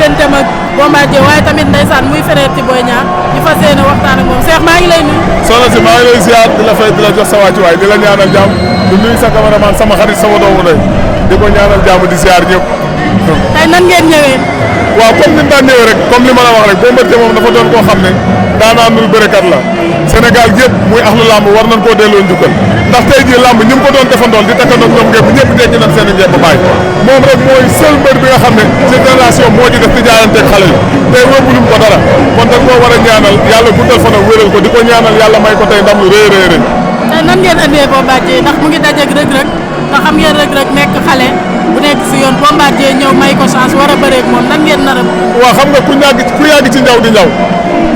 digganteem ak Bombardier waaye tamit ndeysaan muy frère ci Boy Niang ñu fas yéene waxtaan ak moom Cheikh maa ngi lay nuyu. soxna si maa ngi lay ziar di la fay di la jox sa wàccuwaay di la ñaanal jàmm di nuyu sa cameraman sama xarit sama doomu ndey di ko ñaanal jàmm di ziar ñëpp. tey nan ngeen ñëwee. waaw comme ni mu daan ñëwee rek comme li ma la wax rek Bombardier moom dafa doon koo xam ne daanaanul bërekat la Sénégal gi yëpp muy axlu làmb war nañ koo delloo njukkal ndax tey jii làmb ñi mu ko doon defandool di takkandoog ñoom ngeen ñëpp dégg nañ seen i njëb bàyyi moom rek mooy seul mbër bi nga xam ne génération moo ci def di jaayanteeg xale yi tey wóobulum ko dara kon dañ koo war a ñaanal yàlla guddal fanam wéral ko di ko ñaanal yàlla may ko tey ndam lu rëy rëy rëy. tey nan ngeen andee Bombardier ndax mu ngi dajeeg Reug Reug te xam ngeen Reug Reug nekk xale bu nekk si yoon Bombardier ñëw may ko chance war a bëreeg moom nan ngeen nar a. waaw xam nga ku yàgg ci njaw di njaw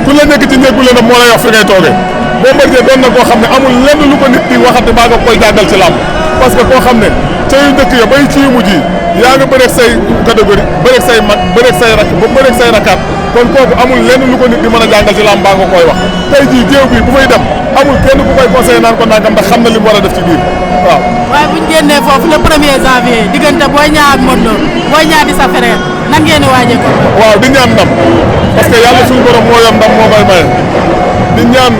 ku la nekk ci néegu leen moo lay wax fi ngay toogee Bombardier doon na koo xam ne amul lenn lu ko nit di waxati baa nga koy jàngal ci làmb parce que koo xam ne ca yu njëkk ya bay ci yu mujj yi yaa nga bëreeg say catégorie bëreeg say mag bëreeg say rak ba bëreeg say rakaat kon kooku amul lenn lu ko nit di mën a jàngal ci làmb baa nga koy wax tey jii géew bi bu fay dem amul kenn ku koy conseillé naan ko nangam ndax xam na li mu war a def ci biir waaw. waaye bu ñu génnee foofu le 1er janvier diggante Boy Niang ak Modou Lo Boy Niang di sa frère nan ngeen di waajee ko. waaw di ñaan ndam parce que yàlla suñu borom moo yor ndam moo may maye di ñaan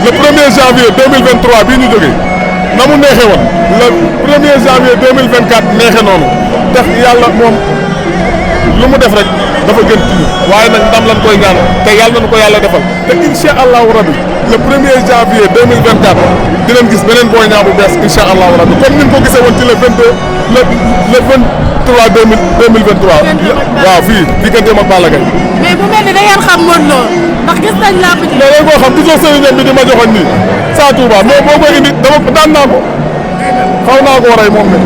le 1er janvier 2023 bii ñu jógee na mu neexee woon le 1er janvier 2024 neexee noonu def yàlla moom lu mu def rek dafa gën ci ñu waaye nag ndam lañ koy ñaan te yàlla nañu ko yàlla defal te incha allahu rabi le 1er janvier 2024 dinañ gis beneen Boy Niang bu bees incha allahu rabi comme ni ñu ko gisee woon ci le 22 le 23 2023 waaw fii digganteem ak Balla Gaye. mais bu mel ni da ngeen xam Modou Lo ndax gis nañ laa ko ci. mais léegi koo xam toujours sëriñam bi di ma joxoon nii saa Touba mais boo koy indi dama daan naa ko xaw naa koo rey moom ne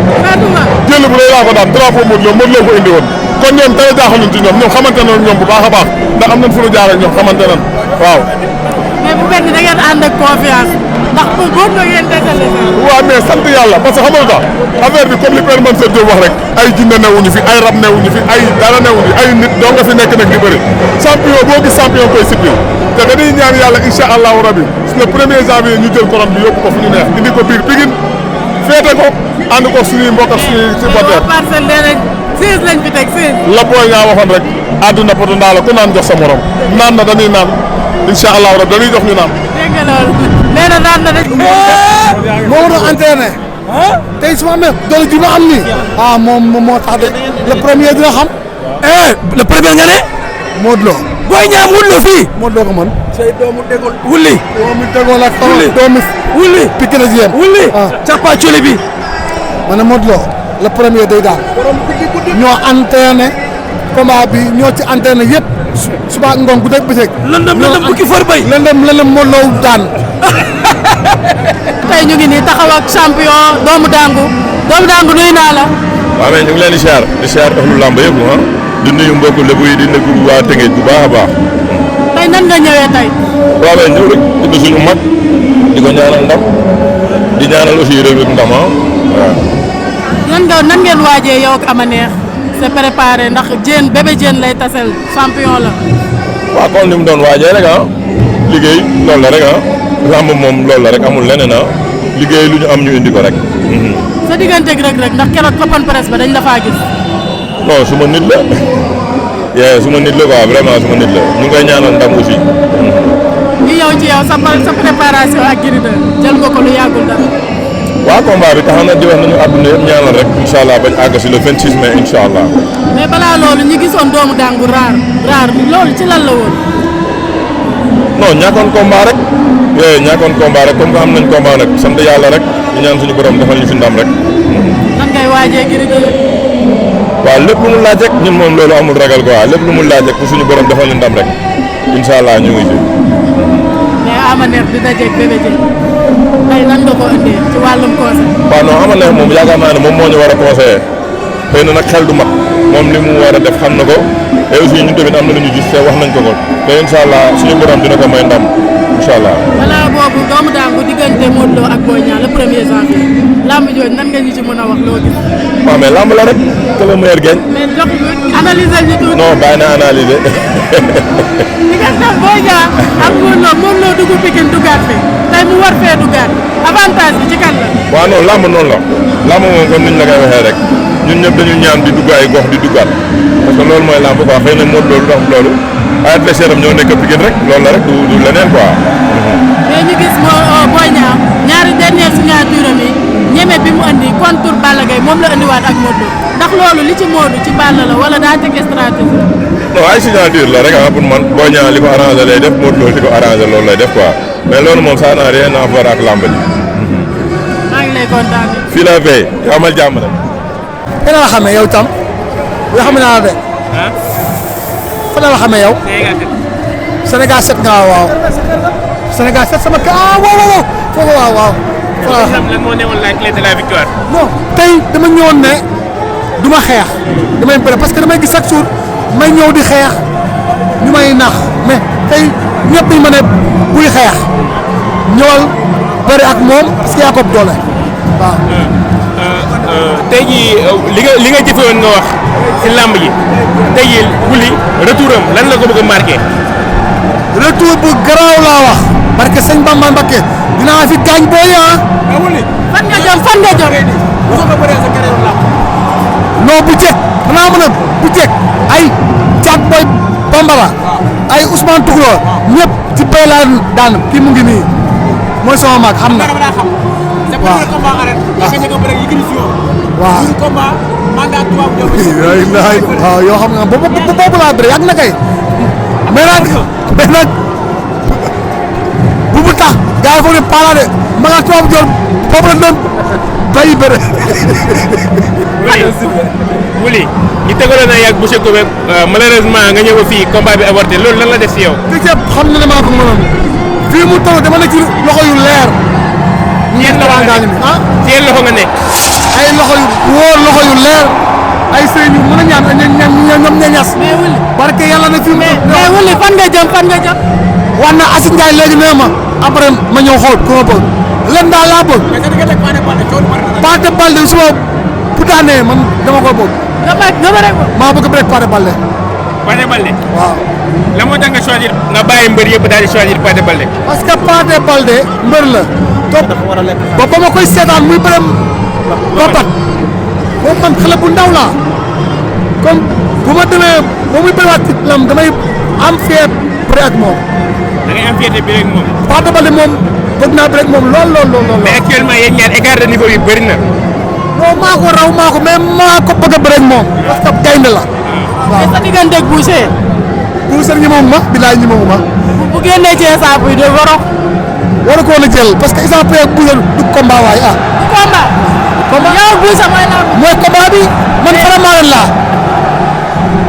jël bu rëy laa ko daan drapeau Modou Lo ko indi woon kon ñoom tey jaaxaluñ ci ñoom xamante nañ ñoom bu baax a baax ndax am nañ fu ñu jaar ak ñoom xamante nañ waaw. mais bu mel ni da ngeen ànd ak confiance ndax boobu nga ngeen desale. waaw mais sant yàlla parce que xam nga affaire bi comme li Père Mansour Diop wax rek ay jinne newuñu fi ay rab newuñu fi ay dara newuñu ay nit doo nga fi nekk nag di bëri champion boo gis champion koy sippi te dañuy ñaan yàlla incha allahu rabi le 1er janvier ñu jël couronne bi yóbbu ko fu ñu neex indi ko biir Pikine féete ko ànd ko suñuy mbokk ak suñuy supporter. parcelle nee nañ 16 lañ fi teg 16. la Boy Niang waxoon rek àdduna poto ndaa la ku naan jox sa morom naan na dañuy naan incha allahu rabi dañuy jox ñu naan. dégg nga loolu nee na naan na rek. moo war a entraîné. tey su ma amee doole ji ma am nii. moom moo tax de le premier dina xam. le premier nga ne. Modou Lo. Boy Niang Modou Lo fii. Modou Lo ko mën. say doomu dégol. wulli. doomu dégol ak. wulli doomu. wulli. Pikine la jiyam. wulli. cappa coli bi. ma ne Modou Lo le premier day daal. ñoo entraîné combat bi ñoo ci entraîné yëpp. suba ak ngoon guddeeg bëccëg. lëndëm bukki for bay. lëndëm Modou Lo daan. tey ñu ngi nii taxaw ak champion doomu dangu nuyu naa la. waaw mais ñu ngi leen di siyaar ahlu làmb yëpp di nuyu mbokku lébu yi di nuyu waa Tëngéej bu baax a baax. tey nan nga ñëwee tey. waaw mais ñëw rek indi suñu mag di ko ñaanal ndam di ñaanal aussi Reug Reug ndam waaw. nan ngeen waajee yow ak Ama Neex c'est préparé ndax bébé Diène lay tasel champion la. waaw comme ni mu doon waajee rek liggéey loolu la rek lamb moom loolu la rek amul leneen liggéey lu ñu am ñu indi ko rek. sa digganteeg Reug Reug ndax keroog open presse ba dañ la faa gis. non suma nit la suma nit la quoi vraiment suma nit la ñu ngi koy ñaanal ndam aussi. ñu ñëw ci yow sa préparation ak Gris 2 jël nga ko lu yàggul dara. waaw combat bi tax na di wax nañu àdduna yëpp ñaanal rek incha allah bañ àgg si le 26 mai incha allah. mais balaa loolu ñu gisoon doomu dangu raar loolu ci lan la woon. non ñàkkoon combat rek. ñàkkoon combat rek comme que am nañ combat nag sant yàlla rek ñu ñaan suñu borom defal ñu fi ndam rek. nan ngay waajee Gris 2. waaw lépp lu mu laaj rek ñun moom loolu amul ragal quoi lépp lu mu laaj rek pour suñu borom defal ñu ndam rek incha allah ñu ngi ci. mais Ama Neex di dajeeg bébé Diène tey nan nga ko indee ci wàllum conseil. waaw non Ama Neex moom yaakaar naa ne moom moo ñu war a conseiller xëy na nag xel du mat moom li mu war a def xam na ko et aussi ñun tamit am na lu ñu gis te wax nañ ko te incha allah suñu borom dina ko may ndam incha allah. balaa boobu doomu dangu diggante Modou Lo ak Boy Niang le 1er janvier lamb jooju nan nga ñu ci mën a wax loo gis. waaw mais lamb la rek que le meilleur gagne. mais jox analyser ñu tuuti. non bàyyi na analyser. diggante Boy Niang ak Modou Lo dugg Pikine duggaat fi tey mu war fee duggaat avantage bi ci kan la. waaw non lamb noonu la lamb moom comme niñ la koy waxee rek ñun ñëpp dañu ñaan di dugg ay gox di duggaat parce que loolu mooy lamb quoi xëy na Modou Lo lu tax loolu ay adversaire am ñoo nekk Pikine rek loolu la rek du leneen quoi. mais ñu gis Boy Niang ñaari dernière signature am yi ñeme bi mu andi contre Balla Gaye moom la andiwaat ak Modou Lo ndax loolu li ci Modou ci Balla la wala daa teg stratégie. non ay signature la rek pour man Boy Niang li ko arrangé lay def Modou Lo li ko arrangé loolu lay def quoi mais loolu moom ça n'a rien à voir ak lamb ji. maa ngi lay kontaan. fii la fay yow amal jàmm rek. fan la xamee yow tam yoo xam naa la de. fan la xamee yow. Sénégal 7 nga waaw. Sénégal 7 sama kër waaw foofu waaw. lan moo newoon la clé de la victoire. non tey dama ñëwoon ne du ma xeex damay bëre parce que damay gis chaque jour may ñëw di xeex ñu may nax mais tey ñëpp dañu ma ne buy xeex ñëwal bëri ak moom parce que yaa ko doole waaw. tey jii li nga jëfe woon nga wax ci làmb ji tey jii Wouly retour am lan la ko bëgg a marqué. retour bu garaaw laa wax parce que sëñ Bamba Mbakke dinaa fi gaañ booy fan nga jëm. non bu jëkk xanaa mën a bu jëkk ay caat booy Bambala ay Ousmane Toucouleur ñëpp ci bay laa daan kii mu ngi nii mooy sama mag xam na. waaw waaw yoo xam nga boobu laa bëre yàgg na kay mais nag bu mu tax gars yi foog ne paala de ma nga tubaab joor boobu la doon bàyyi bëre. Wouly ñu tegaloon na yàgg monsieur Kobe malheureusement nga ñëw fii combat bi avorté loolu lan la def si yow. te ceeb xam na ne maa ko mënoon fii mu toll dama ne ci loxo yu leer. seen loxo nga nekk seen loxo nga nekk. ay loxo yu wóor loxo yu leer ay sëñ yu mën a ñaan ñoom ña ñas. mais Wouly barke yàlla na fi mu. mais Wouly fan nga jëm. wax na Asou Ndiaye léegi nee ma après ma ñëw xool ku ma bëgg leen daal laa bëgg. Pathé Baldé su ma bu daanee man dama ko bëgg. nga bëre ko. maa bëgg bëre Pathé Baldé. Pathé Baldé. waaw. la moo tax nga choisir nga bàyyi mbër yëpp daal di choisir Pathé Baldé. parce que Pathé Baldé mbër la. ba ba ma koy seetaan muy bëre mbapat boobu man xale bu ndaw laa comme bu ma demee ba muy bëriwaat ci lam damay am fier bëre ak moom. da ngay am fierté bi rek moom. Pathé Baldé moom bëgg naa bëre ak moom lool. mais actuellement yéen ñaar écart de niveau yi bëri na. non maa ko raw maa ko mais maa ko bëgg a bëre ak moom parce que gaynde la. mais sa digganteeg Boucher. Boucher ñemewu ma bilaay ñemewu ma. bu génnee ci saabu yi de waro. war ko woon a jël parce que Issa Pouye ak Boucher du combat waaye ah. du combat. yow ak Boucher mooy combat bi man faramaaren laa.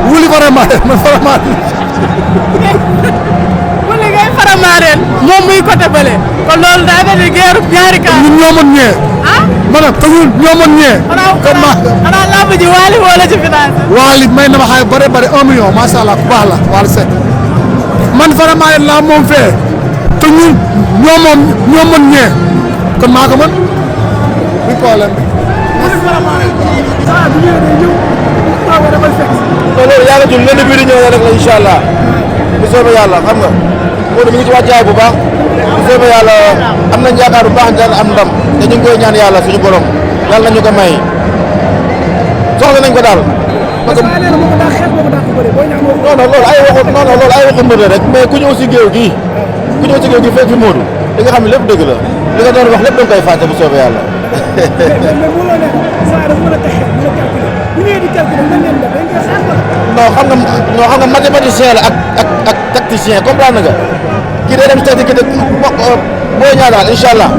Wouly faramaaren man faramaaren laa. Wouly ngay faramaaren moom muy côté bële kon loolu daa mel ni guerre ñaari cas. ñun ñoo mën ñee. ah. ma ne te ñun ñoo mën ñee. xanaa lamb ji Wally wala ci finance. Wally may na ma xay bëri 1 million macha allah ku baax la Wally Seck man faramaaren laa moom fee te ñun ñoo mën ñee kon maa ko mën bi problème bi. loolu yàlla jul lenn bii di ñëw rek la incha allah bu soobee yàlla xam nga Modou mi ngi ci wàccaay bu baax bu soobee yàlla am nañ yaakaar bu baax daan am ndam te ñu ngi koy ñaan yàlla suñu borom yàlla nañu ko may soxla nañ ko daal. parce que non loolu ay waxu mbër rek mais ku ñëw si géew gii fekk fi Modou di nga xam ne lépp dëgg la li nga doon wax lépp da nga koy fàtte bu soobee yàlla. non xam nga mathématicien la ak tacticien comprendre nga kii day dem tactique boo ñaa daal incha allah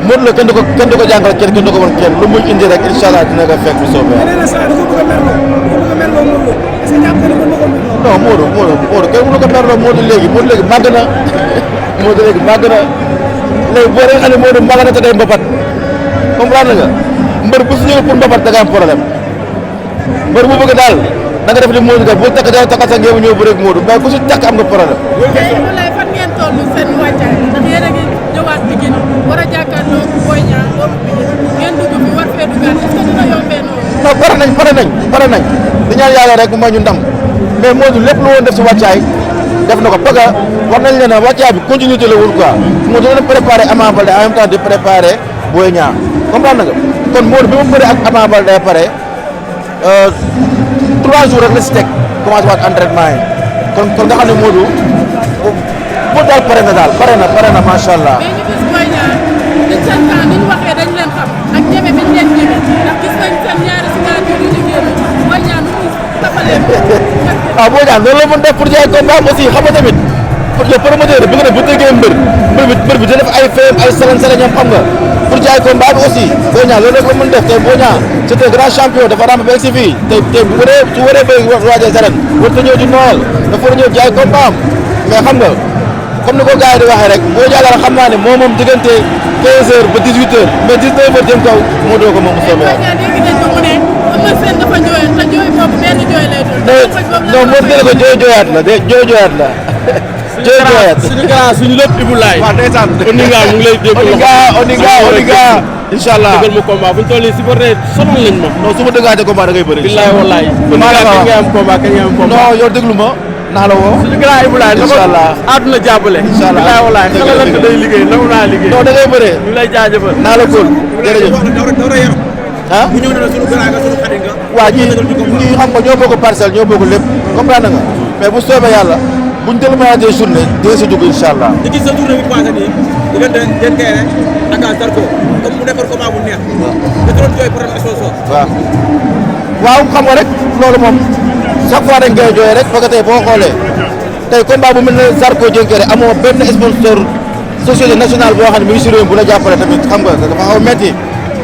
Modou la kenn du ko jàngal kenn du ko wan kenn lu muy indi rek incha allah dina ko fekk bu soobee. non Modou kenn mënu ko merloo Modou léegi màgg na Modou léegi màgg na léegi boo dee xam ne Modou màgg na te day mbapat comprendre nga mbër bu su ñëwee pour mbapat da nga am problème mbër bu bëgg daal da nga def li Modou def boo takk day takk sa ngeen ñëw bu rek Modou mais ku si takk am nga problème. fan ngeen toll seen wàccaay ndax yéen a ngi ñëwaat Pikine war a jàkkaarloo Boy Niang doomu Pikine ngeen dugg fi war fee duggaat est-ce que dina yombee noonu. non pare nañ di ñaan yàlla rek mu may ñu ndam mais Modou lépp lu woon def si wàccaay def na ko parce que war nañ leen a wàccaay bi continuité la wul quoi Modou doon préparé Ama Baldé en même temps di préparé Boy Niang comprendre nga kon Modou bi mu bëree ak Ama Baldé pare 3 jours rek la si teg commencé waat entraînement yi kon nga xam ne Modou bu daal pare na macha allah. mais ñu gis Boy Niang dañ seen temps ni ñu waxee dañ leen xam ak ñeme bi ñu leen ñeme ndax gis nañ seen ñaari signature yu ñu génn Boy Niang nu muy taxalee. waaw Boy Niang loolu la mën def pour jaay combat aussi xam nga tamit le promoteur bi nga def bu tëggee mbër bi da def ay feem ay salañ-salañam xam nga pour jaay combat bi aussi Boy Niang loolu rek la mën def tey Boy Niang c'est un grand champion dafa rampe ba si fii tey bu waree bëri roi des arènes war ta ñëw di nool dafa war a ñëw jaay combat am mais xam nga comme ni ko gars yi di waxee rek Boy Niang la xam naa ne moom diggante 15h ba 18h mais 19h jëm kaw moo doo ko moom mu soobee yàlla. dégg nañ ko mu ne Eumeu Sène dafa jooy te jooy boobu benn jooy lay doon. non moo gën a ko jooyaat la suñu grand suñu lépp Ibou Laye. waaw ndeysaan Oninga mu ngi lay dégg Oninga incha allah dëggal ma combat bu ñu toll nii supporter sonal lañ ma. non su ma dëggaatee combat da ngay bëri. billaay wallaay. maa la kañ nga am combat kañ nga am combat. non yow déglu ma naa la woo. suñu grand Ibou Laye incha allah àdduna jàppale. incha allah billaay wallaay xale la day liggéey nangu naa liggéey. non da ngay bëree. ñu lay jaajëfal. naa la góor jërëjëf. ah bu ñëw na la suñu grand nga suñu xarit nga. waa ñii xam nga ñoo bokk parcelle ñoo bokk lépp comprendre nga mais bu soobee yàlla buñ déterminé journée dee si dugg incha allah. ñu gis sa journée bi passé nii diggante Diène Kaïré ak Zarko comme mu nekkoon combat bu neex. da doon jooy problème sponsor. waaw xam nga rek loolu moom chaque fois dañ koy jooy rek parce que tey boo xoolee tey combat bu mel ne Zarko Diène Kaïré amoo benn sponsor société nationale boo xam ne mi ngi si réew mi bu la jàppale tamit xam nga dafa xaw a métti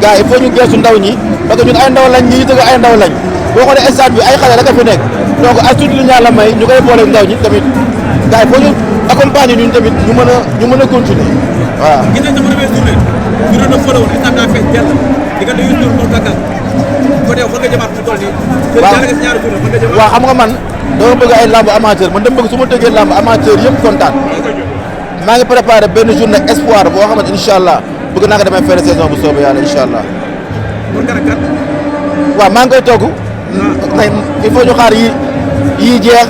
gars il faut ñu geesu ndaw ñi parce que ñun ay ndaw lañ ñi tëgg ay ndaw lañ boo xoolee stade bi ay xale rek a fi nekk donc as tuuti lu ñaan la may ñu koy boole ndaw ñi tamit gars yi faut ñu accompagner ñun tamit ñu mën a continuer voilà. gis nañ sa première journée journée na fële woon stade daa fees jàll diggante Youssou Ndour moom Bakar kon yow fan nga jëmaat fu toll nii. waaw nga si ñaari journée fan nga jëmaat. waaw xam nga man dama bëgg ay lamb amateur man dama bëgg su ma tëggee lamb amateur yëpp kontaan maa ngi préparé benn journée espoir boo xamante incha allah bëgg naa ko demee fin de saison bu soobee yàlla incha allah. kon kan ak kan. waaw maa ngi koy togg. il faut ñu xaar yii jeex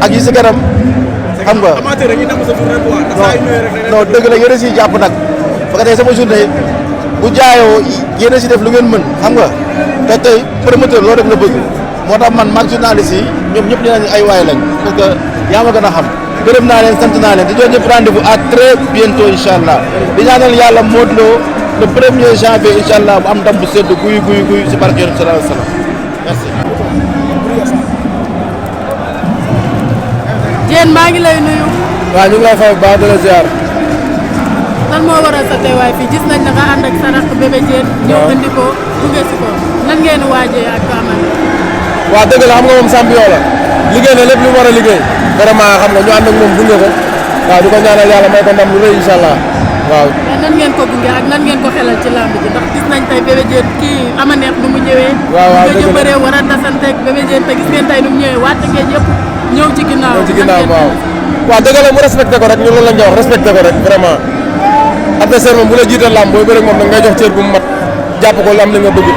ak yi si kanam. xam nga amateur dañuy nam sa journée quoi. non dëgg la yéen a siy jàpp nag parce que tey sama journée bu jaayoo yéen a si def lu ngeen mën xam nga te tey promoteur loolu rek la bëgg moo tax man maag journaliste yi ñoom ñëpp ñu ay waay lañ parce que yaa ma gën a xam gërëm naa leen sant naa leen di jox ñëpp rendez-vous à très bientôt incha allah di ñaanal yàlla Modou Lo le 1er janvier incha allah mu am ndam bu sedd guy si barke Yonent sallallahu alayhi wa sallam merci. Diène maa ngi lay nuyu. waaw ñu ngi lay fay bu baax di la ziar. lan moo waral sa teewaay fii gis nañ ne nga ànd ak sa rakk bébé Diène. ñëw indi ko gunge si ko nan ngeen waajee ak Ama. waaw dëgg la xam nga moom champion la liggéey na lépp lu mu war a liggéey vraiment xam nga ñu ànd ak moom gunge ko waaw di ko ñaanal yàlla may ko ndam lu rëy incha allah waaw. mais nan ngeen ko gunge ak nan ngeen ko xelal ci làmb ji ndax gis nañ tey bébé Diène kii ama neex nu mu ñëwee. waaw dëgg la bëree war a tasanteeg bébé Diène te gis ngeen tey nu mu ñëwee waat ngeen yëpp ñëw ci ginnaaw. waaw. waaw dëgg la mu respecté ko rek ñu loolu lañ koy wax respecté ko rek vraiment adversaire moom bu la jiital làmb booy bëri moom nag ngay jox cër bu mu mat jàpp ko lu am li nga bëgg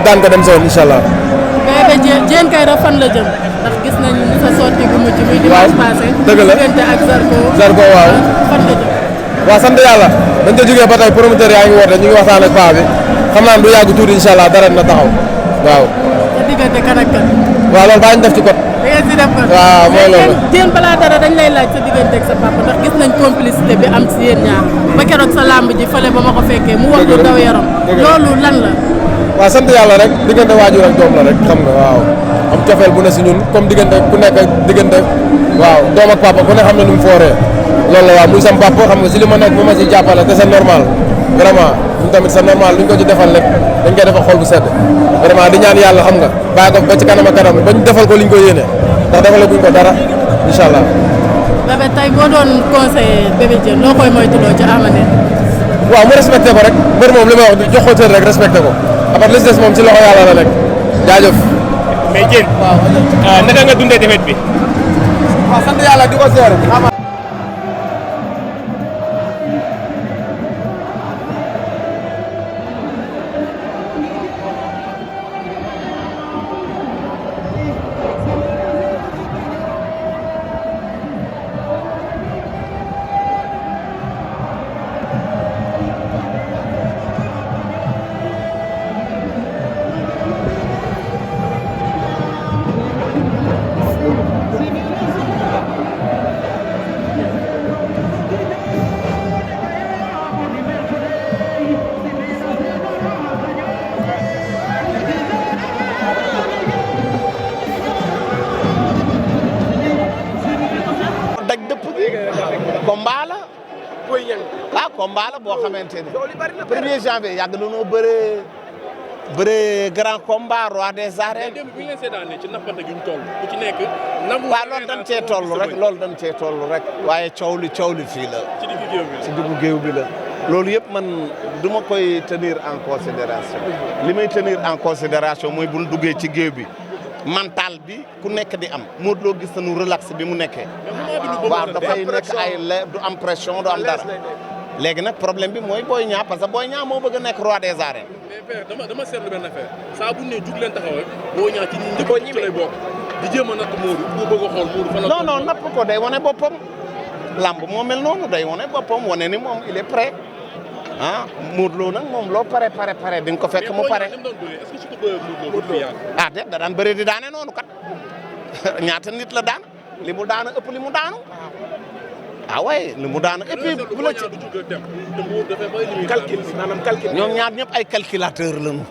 daan ko dem sa yoon incha allah. bébé Diène Kaïré fan la jëm ndax gis nañ sa sortie bu mujj muy dimanche passé. dëgg la diggante ak Zarko waaw. fan la jëm. waaw sant yàlla dañ ko jógee ba tey promoteur yaa ngi woote ñu ngi waxtaan ak paa bi xam naa du yàgg tuuti incha allah dara dina taxaw waaw. sa diggante kan ak kan. waaw loolu baa ñu def ci code. da ngeen si def ko. waaw mooy loolu. Diène balaa dara dañ lay laaj sa diggante ak sa papa ndax gis nañ complicité bi am si yéen ñaar ba keroog sa làmb ji fële ba ma ko fekkee mu wax lu daw yaram. loolu lan la. waaw sant yàlla rek diggante waajur ak doom la rek xam nga waaw am cofeel bu ne si ñun comme diggante ku nekk diggante waaw doom ak papa ku ne xam ne nu mu fooree loolu la waaw muy sam papa xam nga si li ma nekk ba ma si jàppale te c'est normal vraiment ñun tamit c'est normal luñ ko ci defal rek dañ koy defal xol bu sedd vraiment di ñaan yàlla xam nga bàyyi ko ba ci kanam ak kanam ba ñu defal ko liñ ko yéene ndax defal guñ ko dara incha allah. bébé tey boo doon conseillé bébé Diène loo koy moytuloo ci Ama Neex. waaw mu respecté ko rek mbër moom li may wax jox ko cër rek respecté ko après li si des moom ci loxo yàlla la nekk jaajëf. mais Diène. waaw naka nga dundee défaite bi. waaw sant yàlla di ko seere. combat la boo xamante ni 1er janvier yàgg nañoo bëree grand combat roi des arènes. démb bi ngeen seetaanee ci nappante gi ñu toll ku ci nekk. nangu waaw loolu dañ cee toll rek waaye coow li fii la. ci diggu géew bi la. loolu yëpp man du ma koy tenir en considération li may tenir en considération mooy bu ñu duggee ci géew bi mental bi ku nekk di am Modou Lo gis nañu relax bi mu nekkee. waaw dafay nekk du am pression du am dara. léegi nag problème bi mooy Boy Niang parce que Boy Niang moo bëgg a nekk roi des arènes. mais père dama seetlu benn affaire saa bu ne jug leen taxaw rek Boy Niang ci ñi njëkk ci lay bokk di jéem a natt Modou bu bëgg a xool Modou fan la. non napp ko day wane boppam lamb moo mel noonu day wane boppam wane ni moom il est prêt ah Modou Lo nag moom loo pare di nga ko fekk mu pare. est-ce que su ko bëree Modou Lo fi ah déet da daan bëri di daane noonu kat ñaata nit la daan li mu daana ëpp li mu daanu. ah ouais li mu daana et puis bu la ci calcul maanaam calcul. ñoom ñaar ñëpp ay calculateur lañu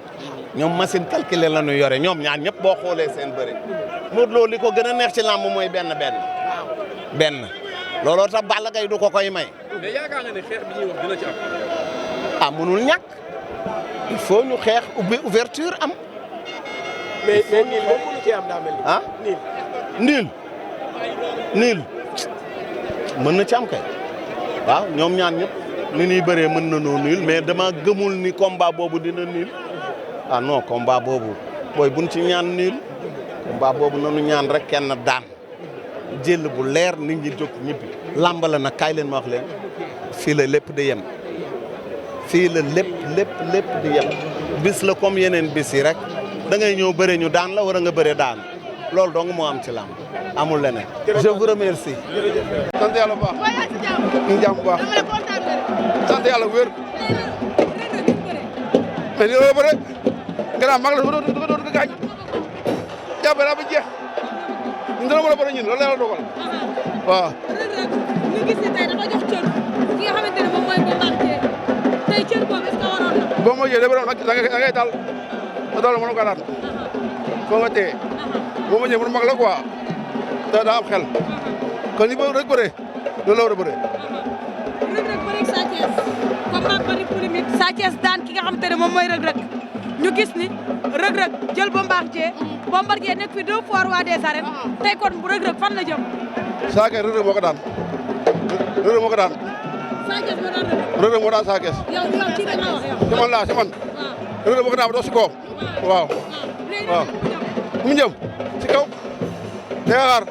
ñoom machine calculer la ñu yore ñoom ñaar ñëpp boo xoolee seen bëri Modou Lo li ko gën a neex ci làmb mooy benn looloo tax Balla Gaye du ko koy may. mais yaakaar nga ne xeex bi ñuy wax dina ci am. ah mënul ñàkk il faut ñu xeex ouverture am. mais niil moom mënu cee am daa mel ni. ah niil mën na ci am kay waaw ñoom ñaan ñëpp ni ñuy bëree mën na noo niil mais dama gëmul ni combat boobu dina niil ah non combat boobu booy buñ ci ñaan niil combat boobu nanu ñaan rek kenn daan jël bu leer nit ñi jóg ñibbi làmb la nag kaay leen ma wax leen fii la lépp di yem fii la lépp di yem bis la comme yeneen bis yi rek da ngay ñëw bëre ñu daan la war a nga bëre daan loolu dong moo am ci làmb amul leneen. je vous remercie. sant yàlla bu baax. ñu ngi jàmm bu baax. sant yàlla bu wér. mais li la bëre. gannaaw mag la dafa doon gaañ. jàppale naa ba jeex. ñun dana mën a bëre ñun loolu la yàlla dogal. waaw. ñu gis ne tey dafa jox cër ki nga xamante ne moom mooy Bombardier tey cër boobu est-ce que waroon na. boo ma jëlee da ngay dal te doole mënoo ko daan. foo nga téye. boo ma ñëwee mag la quoi. daa am xel. kon li rek bëree loolu la war a bëree. Reug Reug bëreeg Sa Thiès combat bari polémique Sa Thiès daan ki nga xamante ne moom mooy Reug Reug ñu gis ni Reug Reug jël Bombardier nekk fi 2 fois roi des arènes tey kon Reug Reug fan la jëm. Sa Thiès Reug Reug moo ko daan. Reug Reug moo ko daan. Sa Thiès moo daan Reug Reug moo daan Sa Thiès. yow ci nga wax yow. ci man laa ci man. Reug Reug moo ko daan ba dox si kawam. waaw. waaw mu jëm ci kaw. day xaar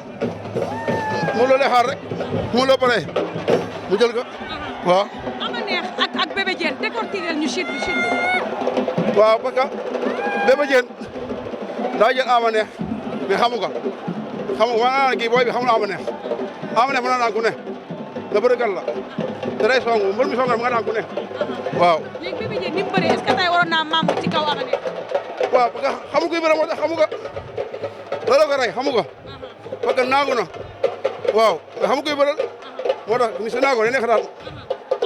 mu loolee xaar rek mu loo paree mu jël ko waaw. ama neex ak Bébé Diène décortiquer ñu chute bi. waaw parce que Bébé Diène daa jël ama neex mais xamu ko maanaam kii booy bi xamul ama neex mën na daan ku ne nga bërigal la te day songu mbër mi songal nga daan ku ne waaw. léegi Bébé Diène ni mu bëree est-ce que tey waroon naa maam ci kaw ama neex. waaw parce que xamu ko bëre moo tax xamu ko looloo ko rey xamu ko parce que naagu na waaw mais xamu ko bëre moo tax ni si naago ne neex daal.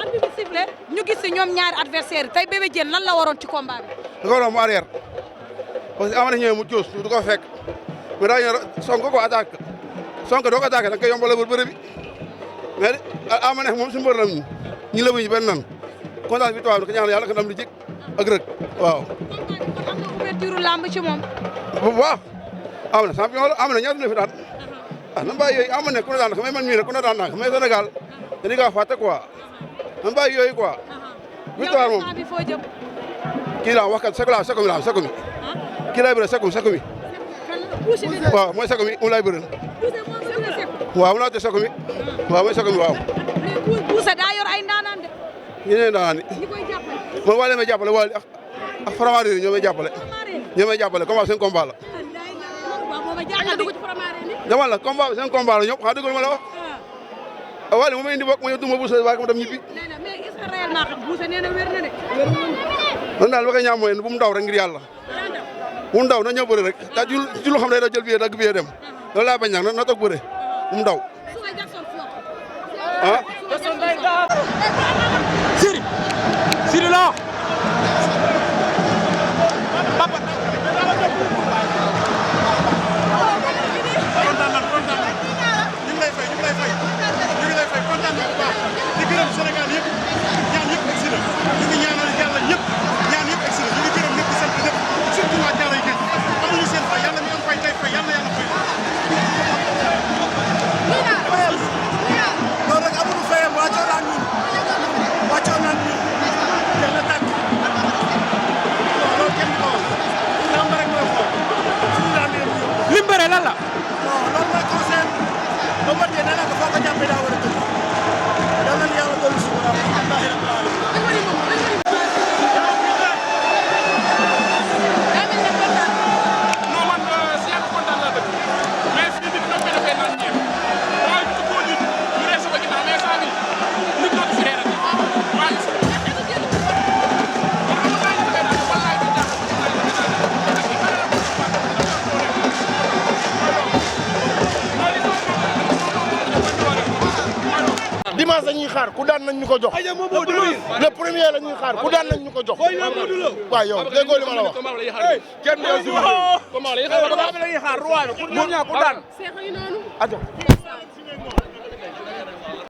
arbitre bi sifflé ñu gis si ñoom ñaari adversaire tey Bébé Diène lan la waroon ci combat bi. da ko waroon mu arrière parce que ama neex ñëwee mu coos du ko fekk mais daa ñëw Sonko ko attaque Sonko doo ko attaqué da nga koy yombal bëre bi mais ama neex moom suñu mbër la ñu la wuñu benn nan kontaan victoire bi ko ñaanal yàlla ko ndam li jëkk ak rek waaw. am na ouverture lamb ci moom. waaw am na champion la am na ñaata la fi daan nan bàyyi yooyu am na ku ne daan xam man mii rek ku ne daan naa mais Sénégal dañuy gaaw fàtte quoi nan bàyyi yooyu quoi. victoire moom bi foo jëm. kii laa wax kat sekku mi kii laay bëre sekku mi waaw mooy sekku mi mu laay bëre waaw mu laa te sekku mi waaw mooy sekku mi waaw. mais Boussa daa yor ay ndaanaan de. ñeneen ndaanaan ñi koy jàppale. man waa may jàppale waa ak Faramareen ñoo may jàppale combat seen combat la. dama la combat seen combat la ñëpp xaa dëgg ma la wax. waaye li ma may indi bokk ma ñëw duma Boussa waaye ma dem ñibbi. mais est-ce que réellement Boussa nee na wér na de. man daal ba koy ñaan mooy bu mu daw rek ngir yàlla. bu mu daw na ñëw bëre rek daa ci lu xam ne da jël billet dagg billet dem loolu laa bañ nag na toog bëre bu mu daw. ah. Siri la. ñu ngi lay fay kontaan nañu bu baax di gërëm Sénégal yëpp ñaan conseil lan la. non loolu mooy conseil Bombardier nee naa ko foo ko jàppee daa war a tëdd yal na yàlla dolli suñu borom alhamdulilah rabbil alamin. non man si yàlla kontaan naa dëgg mais fii nit ñoom benn benn naan ñeent waaye ñu ko nit ñu ree sama ginnaaw mais saa bi nit ñoo fi reer ak waaye dimanche dañuy xaar ku daan nañ ñu ko jox. le premier la ñuy xaar ku daan nañ ñu ko jox. waaw yow déggoo li ma la wax. kenn du yow si comment la ñuy xaar roi bi ku daan.